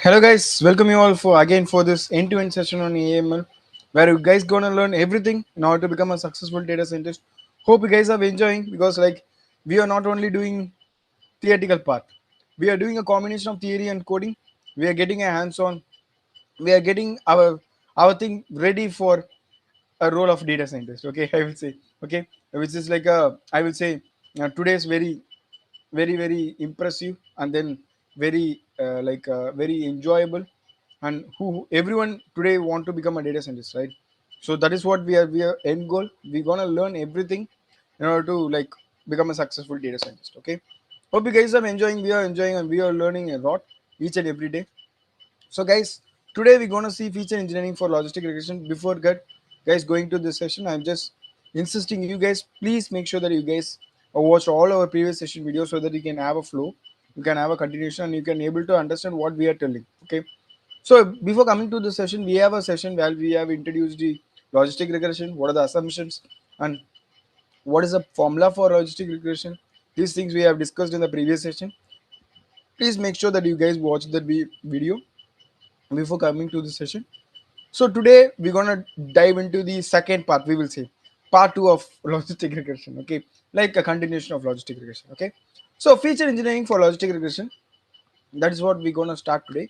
Hello guys, welcome you all for this end-to-end session on AIML, where you guys gonna learn everything in order to become a successful data scientist. Hope you guys are enjoying because we are not only doing theoretical part, we are doing a combination of theory and coding. We are getting a hands-on. We are getting our thing ready for a role of data scientist. Okay, I will say okay, which is I will say today's very impressive and then very enjoyable and who everyone today want to become a data scientist, right? So that is what we are end goal. We're gonna learn everything in order to become a successful data scientist. Okay, hope you guys are enjoying. We are enjoying and we are learning a lot each and every day. So guys, today we're gonna see feature engineering for logistic regression. Before guys going to this session, I'm just insisting you guys please make sure that you guys watch all our previous session videos so that you can have a flow, you can have a continuation, and you can able to understand what we are telling. Okay. So before coming to the session, we have a session where we have introduced the logistic regression, what are the assumptions, and what is the formula for logistic regression. These things we have discussed in the previous session. Please make sure that you guys watch the video before coming to the session. So today we're gonna dive into the second part. We will say part two of logistic regression. Okay, like a continuation of logistic regression. Okay, so feature engineering for logistic regression. That is what we're gonna start today.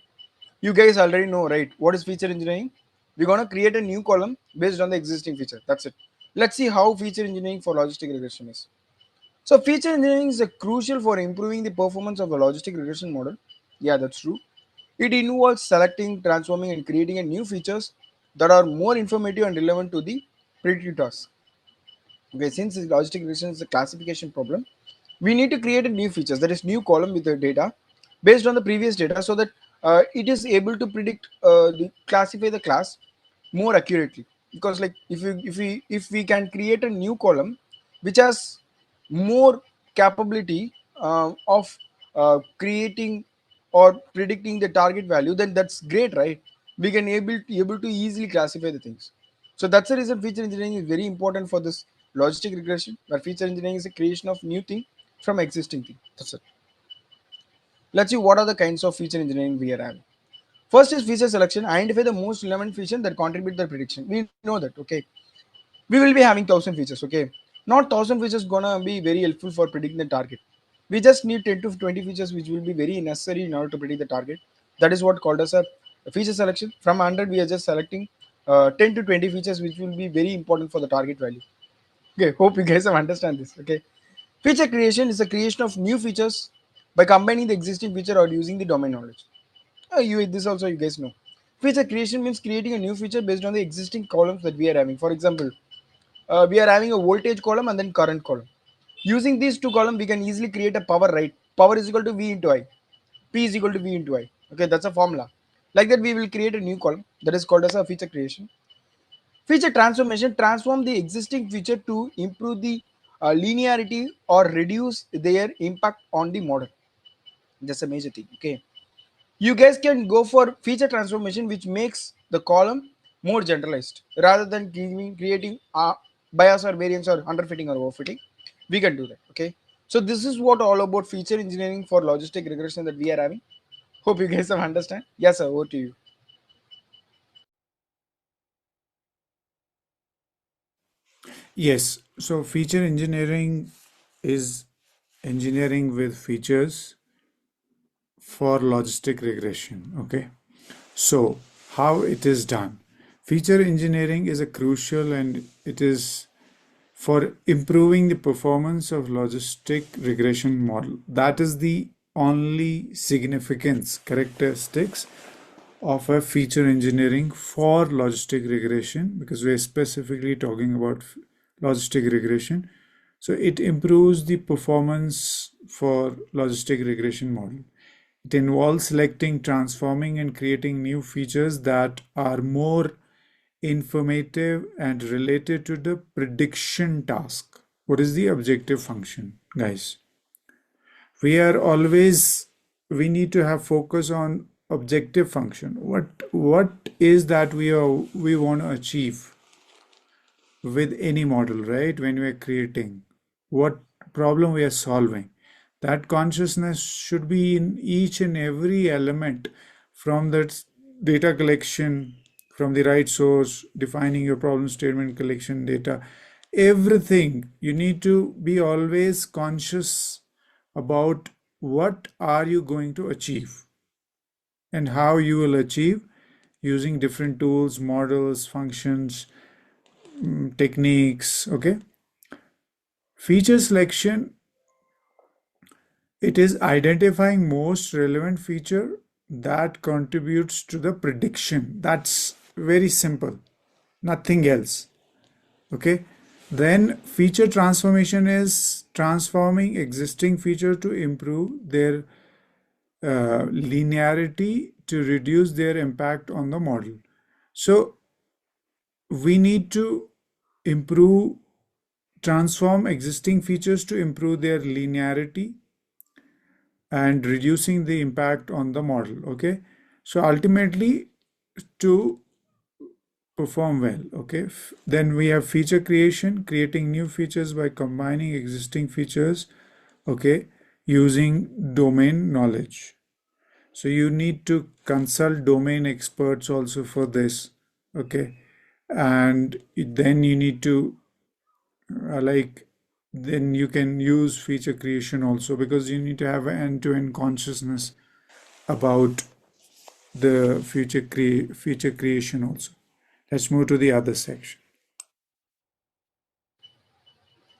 You guys already know, right? What is feature engineering? We're gonna create a new column based on the existing feature. That's it. Let's see how feature engineering for logistic regression is. So feature engineering is crucial for improving the performance of a logistic regression model. Yeah, that's true. It involves selecting, transforming, and creating a new features that are more informative and relevant to the predictive task. Okay, since the logistic regression is a classification problem, we need to create a new features, that is new column with the data based on the previous data, so that it is able to predict classify the class more accurately. Because if we can create a new column which has more capability of creating or predicting the target value, then that's great, right? We can able to easily classify the things. So that's the reason feature engineering is very important for this logistic regression, where feature engineering is a creation of new thing from existing thing. That's it. Let's see what are the kinds of feature engineering we are having. First is feature selection. Identify the most relevant feature that contribute to the prediction. We know that, okay? We will be having 1,000 features, okay? Not 1,000 features gonna be very helpful for predicting the target. We just need 10 to 20 features which will be very necessary in order to predict the target. That is what called as a feature selection. From 100, we are just selecting 10 to 20 features which will be very important for the target value. Okay, hope you guys have understand this. Okay, feature creation is the creation of new features by combining the existing feature or using the domain knowledge. You this also you guys know. Feature creation means creating a new feature based on the existing columns that we are having. For example, we are having a voltage column and then current column. Using these two columns, we can easily create a power, right? Power is equal to V into I. P is equal to V into I. Okay, that's a formula. Like that, we will create a new column that is called as a feature creation. Feature transformation transform the existing feature to improve the linearity or reduce their impact on the model. That's a major thing. Okay, you guys can go for feature transformation, which makes the column more generalized rather than creating bias or variance or underfitting or overfitting. We can do that. Okay, so this is what all about feature engineering for logistic regression that we are having. Hope you guys have understand. Yes, sir. Over to you. Yes, so feature engineering is engineering with features for logistic regression. Okay, so how it is done? Feature engineering is a crucial and it is for improving the performance of logistic regression model. That is the only significance characteristics of a feature engineering for logistic regression, because we're specifically talking about logistic regression. So it improves the performance for logistic regression model. It involves selecting, transforming, and creating new features that are more informative and related to the prediction task. What is the objective function, guys? We are always, we need to have focus on objective function. What is that we want to achieve with any model, right? When we are creating, what problem we are solving, that consciousness should be in each and every element from that data collection, from the right source, defining your problem statement, collection data, everything. You need to be always conscious about what are you going to achieve and how you will achieve using different tools, models, functions, techniques. Okay. Feature selection, it is identifying most relevant feature that contributes to the prediction. That's very simple, nothing else. Okay. Then feature transformation is transforming existing feature to improve their linearity to reduce their impact on the model. So we need to improve, transform existing features to improve their linearity and reducing the impact on the model. Okay. So ultimately, to perform well. Okay. Then we have feature creation, creating new features by combining existing features. Okay. Using domain knowledge. So you need to consult domain experts also for this. Okay. And then you need to like then you can use feature creation also, because you need to have an end-to-end consciousness about the feature creation also. Let's move to the other section.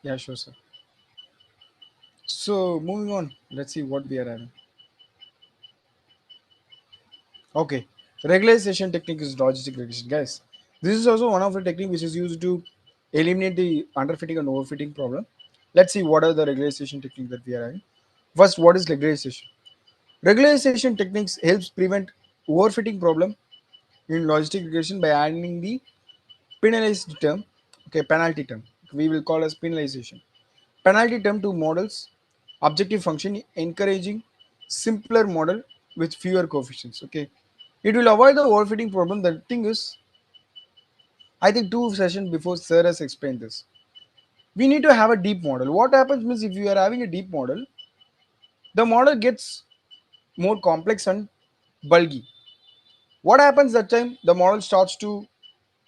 Yeah, sure, sir. So moving on, let's see what we are having. Okay, regularization technique is logistic regression, guys. This is also one of the technique which is used to eliminate the underfitting and overfitting problem. Let's see what are the regularization technique that we are having. First, what is regularization? Regularization techniques helps prevent overfitting problem in logistic regression by adding the penalized term, okay, penalty term. We will call as penalization. Penalty term to models, objective function encouraging simpler model with fewer coefficients. Okay, it will avoid the overfitting problem. The thing is, I think two sessions before Sir has explained this. We need to have a deep model. What happens means if you are having a deep model, the model gets more complex and bulky. What happens that time? The model starts to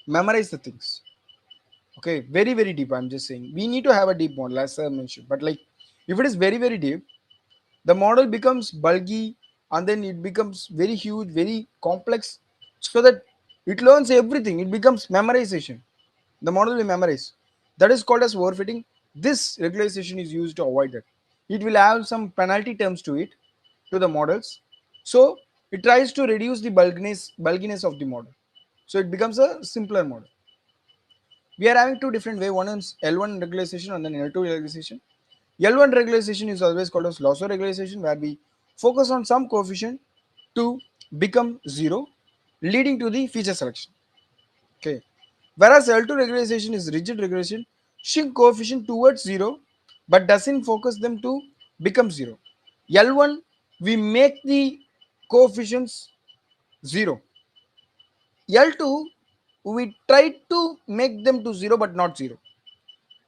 memorize the things. Okay, very very deep. I'm just saying we need to have a deep model as I mentioned. But like if it is very very deep, the model becomes bulky and then it becomes very huge, very complex, so that it learns everything. It becomes memorization. The model will memorize. That is called as overfitting. This regularization is used to avoid that. It will have some penalty terms to it, to the models. So it tries to reduce the bulkiness of the model. So it becomes a simpler model. We are having two different way. One is L1 regularization and then L2 regularization. L1 regularization is always called as loss regularization, where we focus on some coefficient to become zero, leading to the feature selection. Okay. Whereas L2 regularization is rigid regression, shift coefficient towards zero, but doesn't focus them to become zero. L1, we make the coefficients zero. L2, we try to make them to zero but not zero.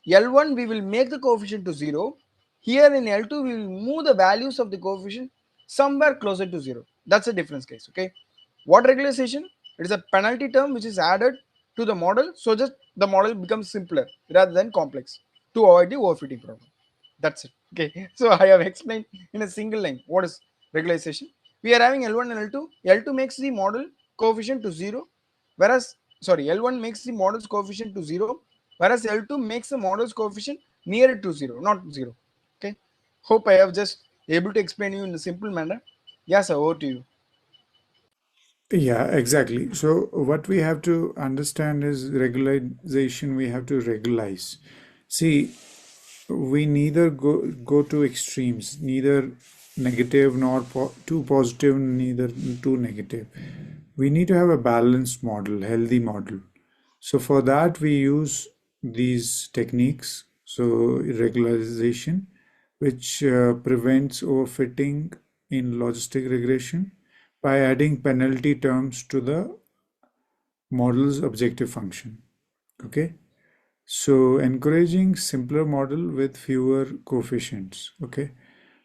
L1 we will make the coefficient to 0. Here in L2 we will move the values of the coefficient somewhere closer to 0. That's the difference case. Okay. What regularization? It is a penalty term which is added to the model so that the model becomes simpler rather than complex to avoid the overfitting problem. That's it. Okay. So I have explained in a single line what is regularization. We are having L1 and L2. L2 makes the model coefficient to 0, whereas sorry, L1 makes the model's coefficient to 0, whereas L2 makes the model's coefficient nearer to 0, not 0. Okay. Hope I have just able to explain you in a simple manner. Yes, sir, over to you. Yeah, exactly. So what we have to understand is regularization, we have to regularize. See, we neither go to extremes, neither negative nor too positive, neither too negative. We need to have a balanced model, healthy model. So for that we use these techniques. So regularization, which prevents overfitting in logistic regression by adding penalty terms to the model's objective function. Okay. So encouraging simpler model with fewer coefficients. Okay.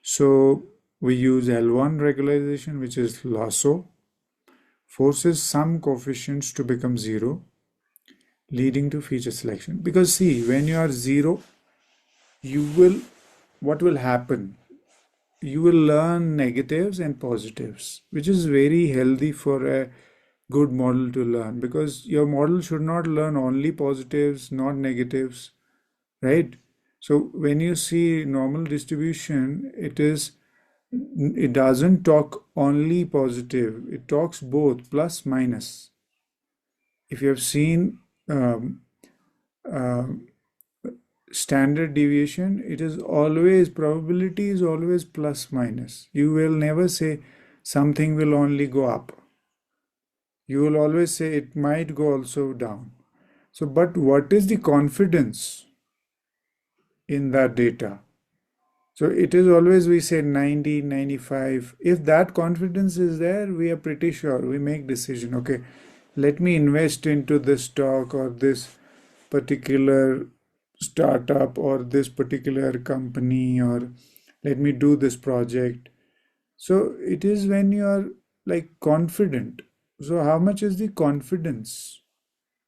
So we use L1 regularization, which is lasso. forces some coefficients to become zero, leading to feature selection. Because see, when you are zero, you will, what will happen? You will learn negatives and positives, which is very healthy for a good model to learn, because your model should not learn only positives, not negatives, right? So when you see normal distribution, it doesn't talk only positive, it talks both plus minus. If you have seen um, uh, standard deviation, it is always, probability is always plus minus. You will never say something will only go up. You will always say it might go also down. So, but what is the confidence in that data? So it is always, we say 90, 95. If that confidence is there, we are pretty sure. We make decision. Okay, let me invest into this stock or this particular startup or this particular company, or let me do this project. So it is when you are like confident. So how much is the confidence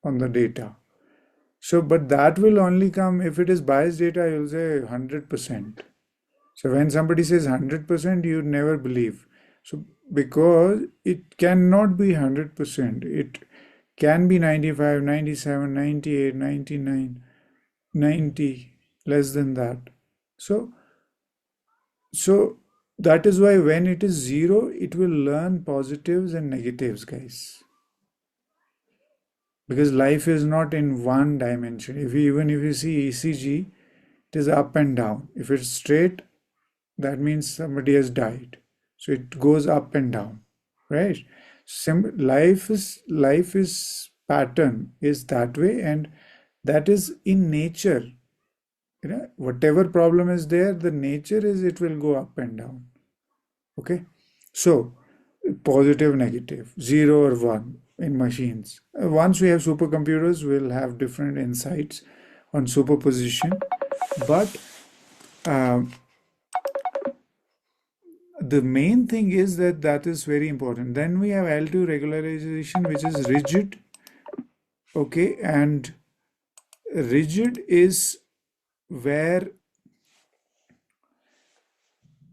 on the data? So, but that will only come if it is biased data, you'll say 100%. So when somebody says 100%, you never believe. So because it cannot be 100%, it can be 95, 97, 98, 99, 90, less than that. So so that is why when it is zero, it will learn positives and negatives, guys. Because life is not in one dimension. Even if you see ECG, it is up and down. If it's straight, that means somebody has died. So it goes up and down, right? Life is pattern is that way, and that is in nature. Whatever problem is there, the nature is it will go up and down. Okay, so positive, negative, 0 or 1 in machines. Once we have supercomputers, we'll have different insights on superposition. But um, the main thing is that is very important. Then we have L2 regularization, which is rigid. Okay, and rigid is where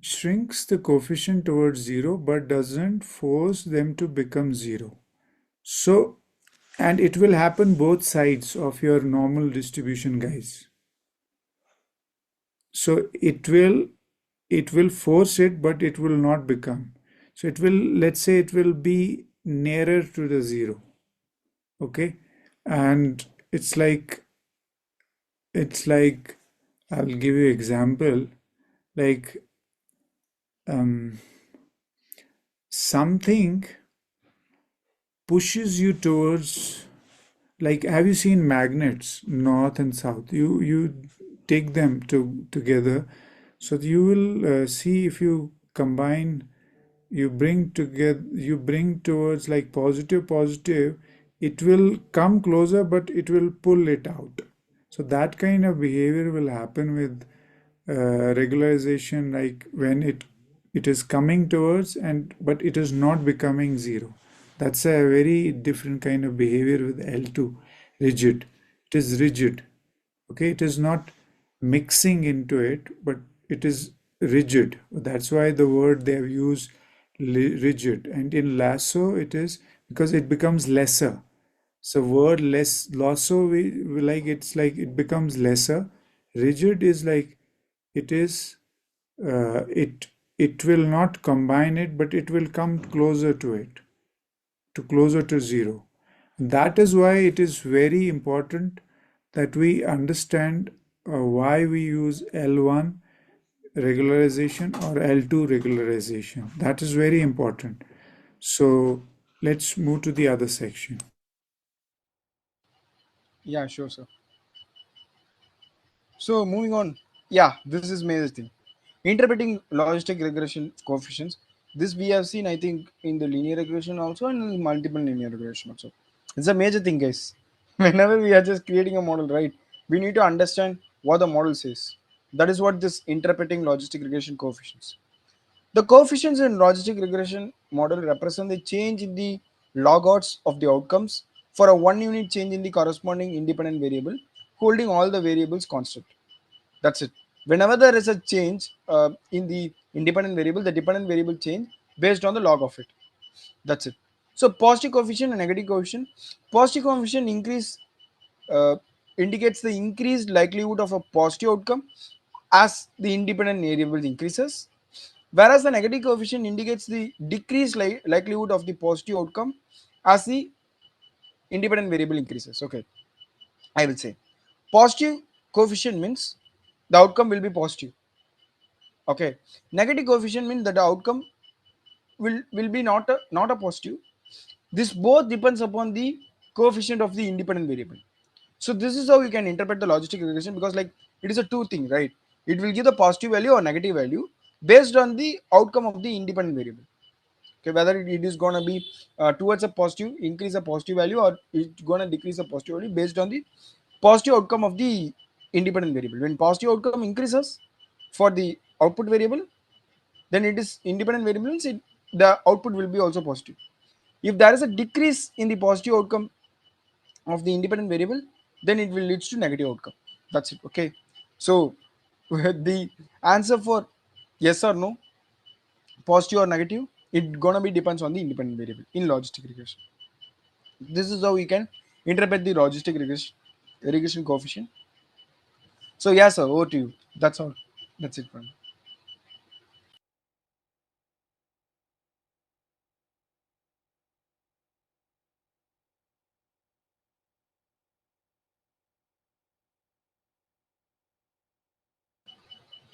shrinks the coefficient towards zero but doesn't force them to become zero. So, and it will happen both sides of your normal distribution, guys. So it will force it, but it will not become. So it will, let's say it will be nearer to the zero. Okay, and it's like I'll give you example, like um, something pushes you towards, like, have you seen magnets north and south? You take them together, so you will see, if you combine, you bring towards like positive, it will come closer but it will pull it out. So that kind of behavior will happen with regularization, like when it is coming towards, and but it is not becoming zero. That's a very different kind of behavior with L2. Rigid, it is rigid. Okay, it is not mixing into it, but it is rigid. That's why the word they have used rigid. And in lasso it is because it becomes lesser. So word less, lasso, we like, it's like it becomes lesser. Rigid is like it is it will not combine it, but it will come closer to it, to closer to zero. That is why it is very important that we understand why we use L1 regularization or L2 regularization. That is very important. So let's move to the other section. Yeah, sure, sir. So moving on, yeah, this is major thing. Interpreting logistic regression coefficients. This we have seen, I think, in the linear regression also and in multiple linear regression also. It's a major thing, guys. Whenever we are just creating a model, right, we need to understand what the model says. That is what this interpreting logistic regression coefficients. The coefficients in logistic regression model represent the change in the log odds of the outcomes for a 1 unit change in the corresponding independent variable, holding all the variables constant. That's it. Whenever there is a change in the independent variable, the dependent variable change based on the log of it. That's it. So positive coefficient and negative coefficient. Positive coefficient increase uh, indicates the increased likelihood of a positive outcome as the independent variable increases, whereas the negative coefficient indicates the decreased likelihood of the positive outcome as the independent variable increases. Okay, I will say positive coefficient means the outcome will be positive. Okay, negative coefficient means that the outcome will be not a positive. This both depends upon the coefficient of the independent variable. So this is how you can interpret the logistic regression, because like it is a two thing, right? It will give the positive value or negative value based on the outcome of the independent variable. Okay, whether it is going to be towards a positive, increase a positive value, or it's going to decrease a positive value based on the positive outcome of the independent variable. When positive outcome increases for the output variable, then it is independent variables, the output will be also positive. If there is a decrease in the positive outcome of the independent variable, then it will lead to negative outcome. That's it. Okay, so the answer for yes or no, positive or negative, it gonna be depends on the independent variable in logistic regression. This is how we can interpret the logistic regression coefficient. So yeah, sir, over to you. That's all. That's it for me.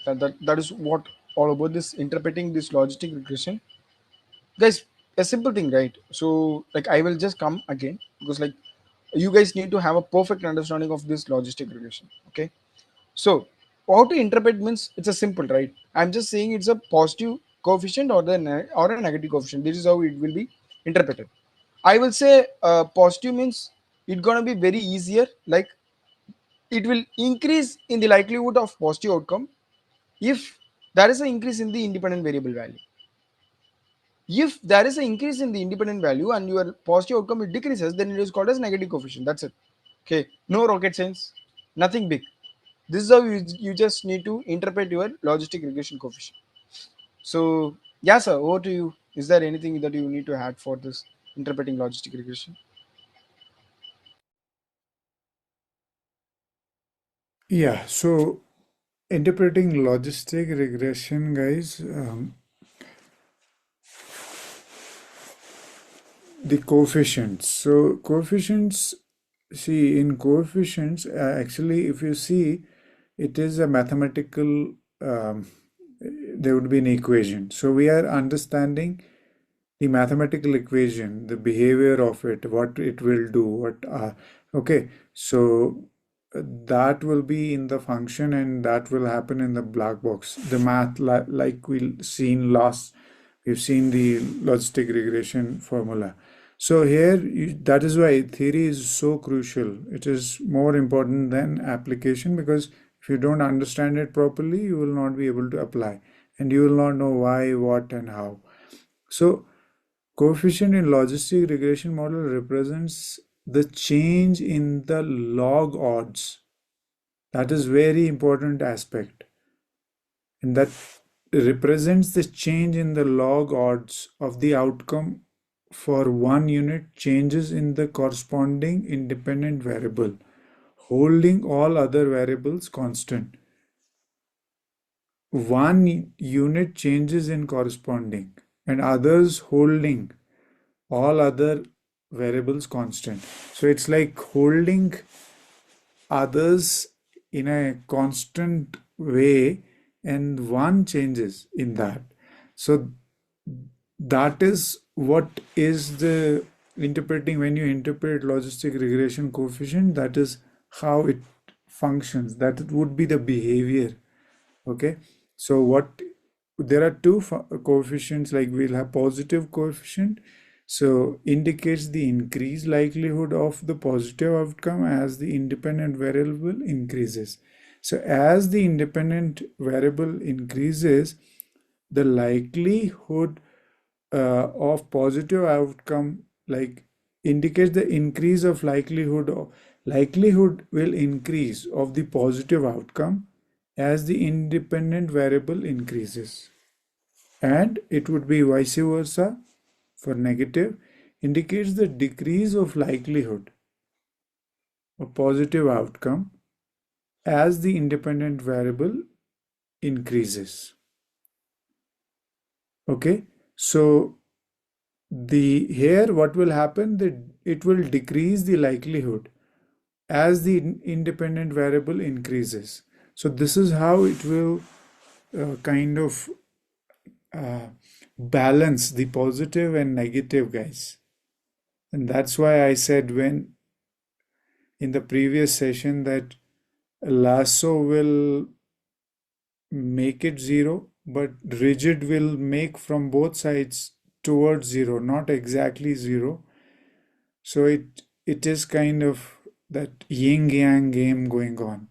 That is what all about this interpreting this logistic regression, guys. A simple thing, right? So like I will just come again, because like you guys need to have a perfect understanding of this logistic regression. Okay, so how to interpret means it's a simple, right? I'm just saying it's a positive coefficient or or a negative coefficient. This is how it will be interpreted. I will say positive means it's gonna be very easier, like it will increase in the likelihood of positive outcome if there is an increase in the independent variable value. If there is an increase in the independent value and your positive outcome it decreases, then it is called as negative coefficient. That's it. Okay, no rocket science, nothing big. This is how you just need to interpret your logistic regression coefficient. So yeah, sir, over to you. Is there anything that you need to add for this interpreting logistic regression? Yeah, so interpreting logistic regression, guys, the coefficients. So coefficients, see in coefficients, actually, if you see, it is a mathematical, there would be an equation. So we are understanding the mathematical equation, the behavior of it, what it will do, okay. So that will be in the function and that will happen in the black box. The math, like we've seen the logistic regression formula. So here, that is why theory is so crucial. It is more important than application, because if you don't understand it properly, you will not be able to apply and you will not know why, what, and how. So coefficient in logistic regression model represents the change in the log odds. That is very important aspect. And that represents the change in the log odds of the outcome for 1 unit changes in the corresponding independent variable, holding all other variables constant. 1 unit changes in corresponding and others holding all other variables constant. So it's like holding others in a constant way and one changes in that. So that is what is the interpreting when you interpret logistic regression coefficient, that is how it functions, that it would be the behavior. Okay, so what, there are two coefficients, like we'll have positive coefficient, so indicates the increased likelihood of the positive outcome as the independent variable increases. So as the independent variable increases, the likelihood of positive outcome like indicates the increase of likelihood will increase of the positive outcome as the independent variable increases, and it would be vice versa for negative, indicates the decrease of likelihood of positive outcome as the independent variable increases. Okay, so the here what will happen, that it will decrease the likelihood as the independent variable increases. So this is how it will kind of uh, balance the positive and negative, guys. And that's why I said when in the previous session that lasso will make it zero, but rigid will make from both sides towards zero, not exactly zero. So it is kind of that yin yang game going on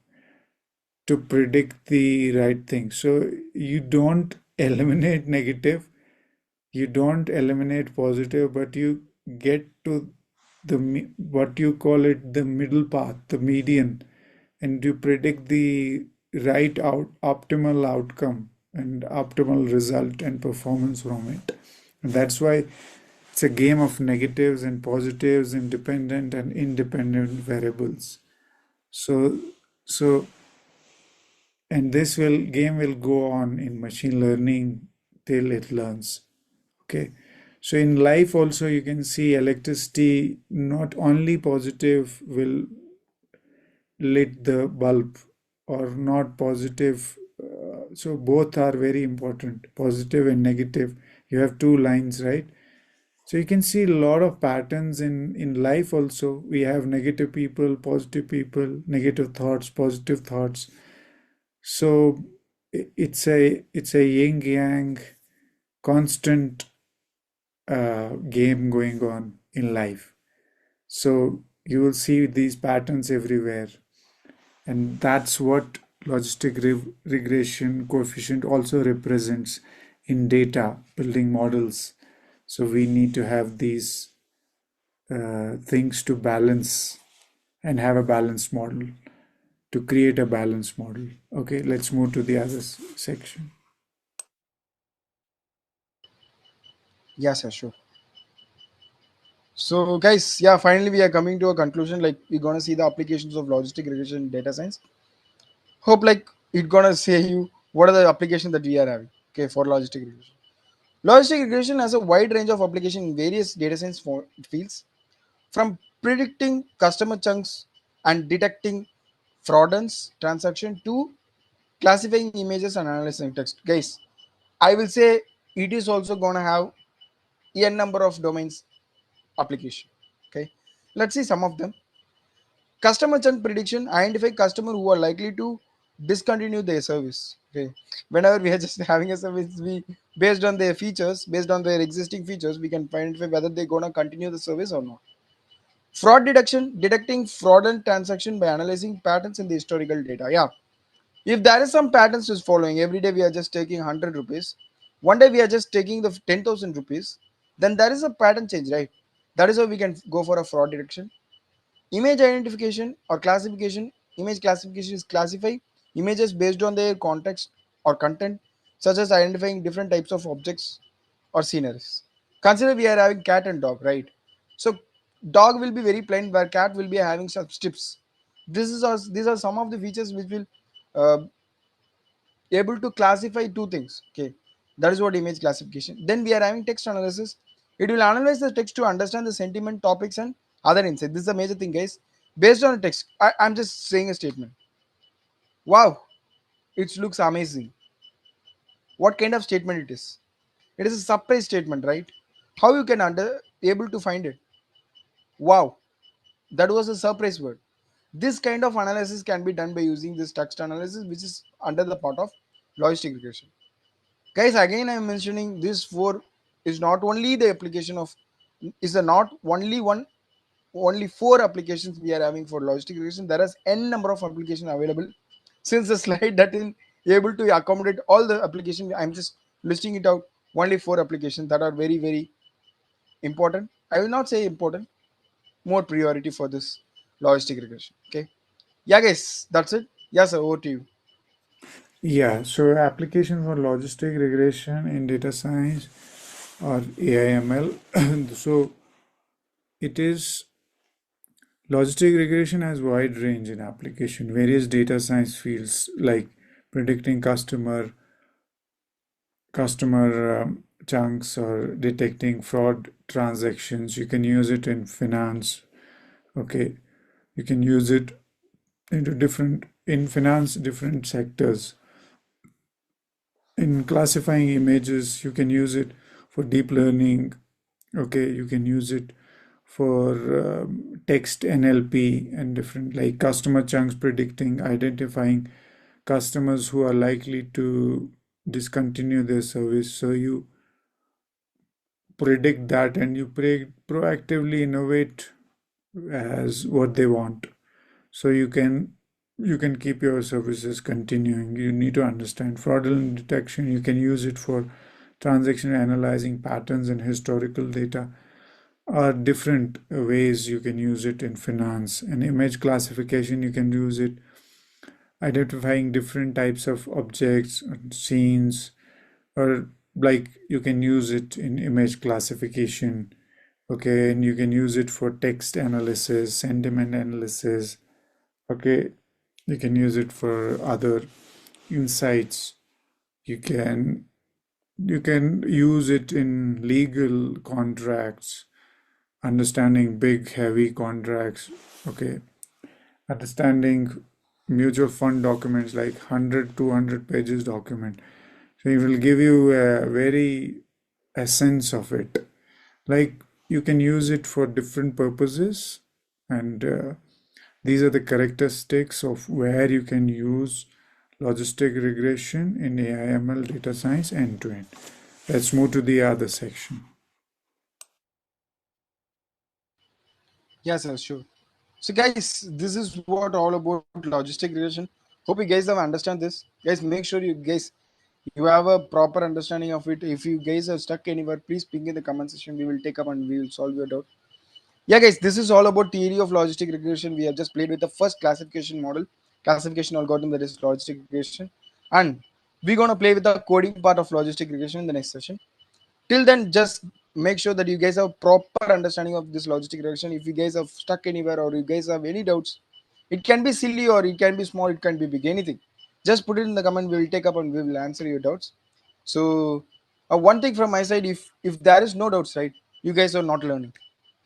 to predict the right thing. So you don't eliminate negative, you don't eliminate positive, but you get to what you call it the middle path, the median, and you predict the right optimal outcome and optimal result and performance from it. And that's why it's a game of negatives and positives, independent and independent variables. So so and this will game will go on in machine learning till it learns. Okay. So in life also you can see electricity, not only positive will lit the bulb or not positive. So both are very important, positive and negative. You have two lines, right? So you can see a lot of patterns in life also. We have negative people, positive people, negative thoughts, positive thoughts. So it's a yin yang constant game going on in life. So you will see these patterns everywhere, and that's what logistic regression coefficient also represents in data building models. So we need to have these things to balance and have a balanced model to create a balanced model. Okay, let's move to the other section. Yes, sir, sure. So, guys, yeah, finally we are coming to a conclusion. Like, we're gonna see the applications of logistic regression in data science. Hope like it gonna say you what are the applications that we are having. Okay, for logistic regression. Logistic regression has a wide range of application in various data science fields, from predicting customer chunks and detecting fraudulent transaction to classifying images and analyzing text. Guys, I will say it is also gonna have n number of domains application. Okay, let's see some of them. Customer churn prediction: identify customer who are likely to discontinue their service. Okay, whenever we are just having a service, we based on their features, based on their existing features, we can identify whether they're gonna continue the service or not. Fraud detection: detecting fraudulent transaction by analyzing patterns in the historical data. Yeah, if there is some patterns is following, every day we are just taking 100 rupees, one day we are just taking the 10,000 rupees, then there is a pattern change, right? That is how we can go for a fraud detection. Image identification or classification: image classification is classify images based on their context or content, such as identifying different types of objects or sceneries. Consider we are having cat and dog, right? So dog will be very plain, where cat will be having some strips. These are some of the features which will uh, able to classify two things. Okay, that is what image classification. Then we are having text analysis. It will analyze the text to understand the sentiment, topics, and other insight. This is a major thing, guys. Based on the text, I'm just saying a statement. Wow, it looks amazing. What kind of statement it is? It is a surprise statement, right? How you can under able to find it? Wow, that was a surprise word. This kind of analysis can be done by using this text analysis, which is under the part of logistic regression. Guys, again I'm mentioning this four is not only the application of, is a not only one, only four applications we are having for logistic regression. There is n number of applications available. Since the slide that is able to accommodate all the applications, I'm just listing it out. Only four applications that are very important. I will not say important, more priority for this logistic regression. Okay. Yeah, guys, that's it. Yes, sir, over to you. Yeah, so application for logistic regression in data science or AIML. So it is logistic regression has wide range in application, various data science fields like predicting customer chunks or detecting fraud transactions. You can use it in finance. Okay, you can use it into different in finance, different sectors. In classifying images, you can use it for deep learning. Okay, you can use it for text NLP and different like customer chunks predicting, identifying customers who are likely to discontinue their service. So you predict that and you proactively innovate as what they want. So you can keep your services continuing. You need to understand fraudulent detection. You can use it for transaction analyzing patterns and historical data are different ways you can use it in finance. And image classification, you can use it identifying different types of objects and scenes, or like you can use it in image classification. Okay, and you can use it for text analysis, sentiment analysis. Okay, you can use it for other insights. You can use it in legal contracts, understanding big heavy contracts. Okay, understanding mutual fund documents like 100 200 pages document. So it will give you a very essence of it. Like you can use it for different purposes, and these are the characteristics of where you can use logistic regression in AIML data science end to end. Let's move to the other section. Yeah, sir, sure. So, guys, this is what all about logistic regression. Hope you guys have understand this. Guys, make sure you have a proper understanding of it. If you guys are stuck anywhere, please ping in the comment section. We will take up and we will solve your doubt. Yeah, guys, this is all about theory of logistic regression. We have just played with the first classification algorithm, that is logistic regression, and we're gonna play with the coding part of logistic regression in the next session. Till then, just make sure that you guys have proper understanding of this logistic regression. If you guys have stuck anywhere or you guys have any doubts, it can be silly or it can be small, it can be big, anything. Just put it in the comment. We will take up and we will answer your doubts. So, one thing from my side, if there is no doubts, right, you guys are not learning.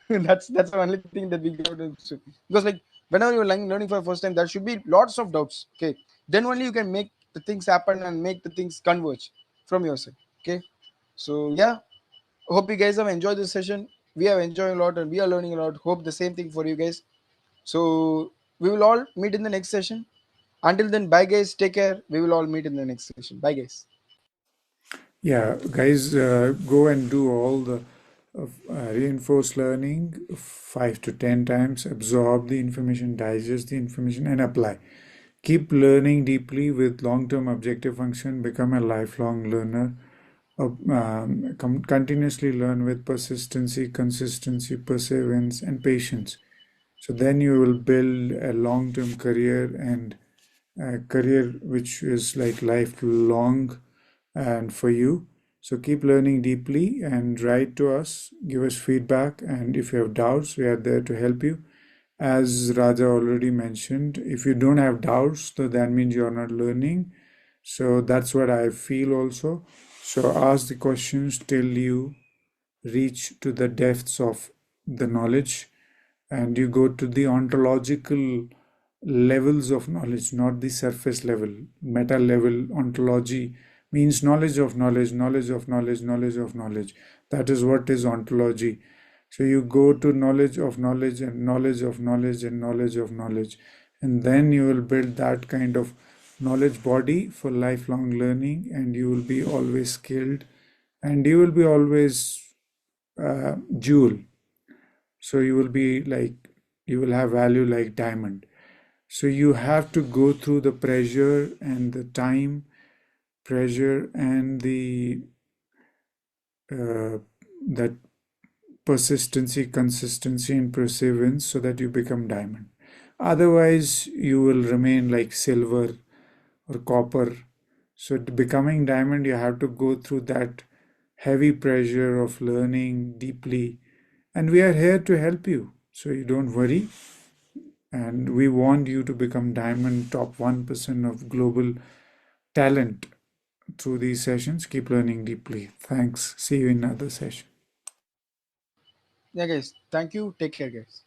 That's the only thing that we got to say. Because like whenever you're learning for the first time, there should be lots of doubts. Okay, then only you can make the things happen and make the things converge from your side. Okay, so yeah, hope you guys have enjoyed this session. We have enjoyed a lot and we are learning a lot. Hope the same thing for you guys. So we will all meet in the next session. Until then, bye guys. Take care. We will all meet in the next session. Bye guys. Yeah, guys, go and do all the reinforced learning 5 to 10 times, absorb the information, digest the information, and apply. Keep learning deeply with long-term objective function, become a lifelong learner. Continuously learn with persistency, consistency, perseverance, and patience. So then you will build a long-term career and a career which is like lifelong and for you. So keep learning deeply and write to us, give us feedback, and if you have doubts, we are there to help you. As Raja already mentioned, if you don't have doubts, so that means you're not learning. So that's what I feel also. So ask the questions till you reach to the depths of the knowledge and you go to the ontological levels of knowledge, not the surface level. Meta level ontology means knowledge of knowledge, knowledge of knowledge, knowledge of knowledge. That is what is ontology. So you go to knowledge of knowledge and knowledge of knowledge and knowledge of knowledge. And then you will build that kind of knowledge body for lifelong learning, and you will be always skilled and you will be always jewel. So you will be like, you will have value like diamond. So you have to go through the pressure and the time pressure and the that persistency, consistency, and perseverance so that you become diamond. Otherwise, you will remain like silver or copper. So, becoming diamond, you have to go through that heavy pressure of learning deeply. And we are here to help you. So, you don't worry. And we want you to become diamond top 1% of global talent through these sessions. Keep learning deeply. Thanks. See you in another session. Yeah, guys. Thank you. Take care, guys.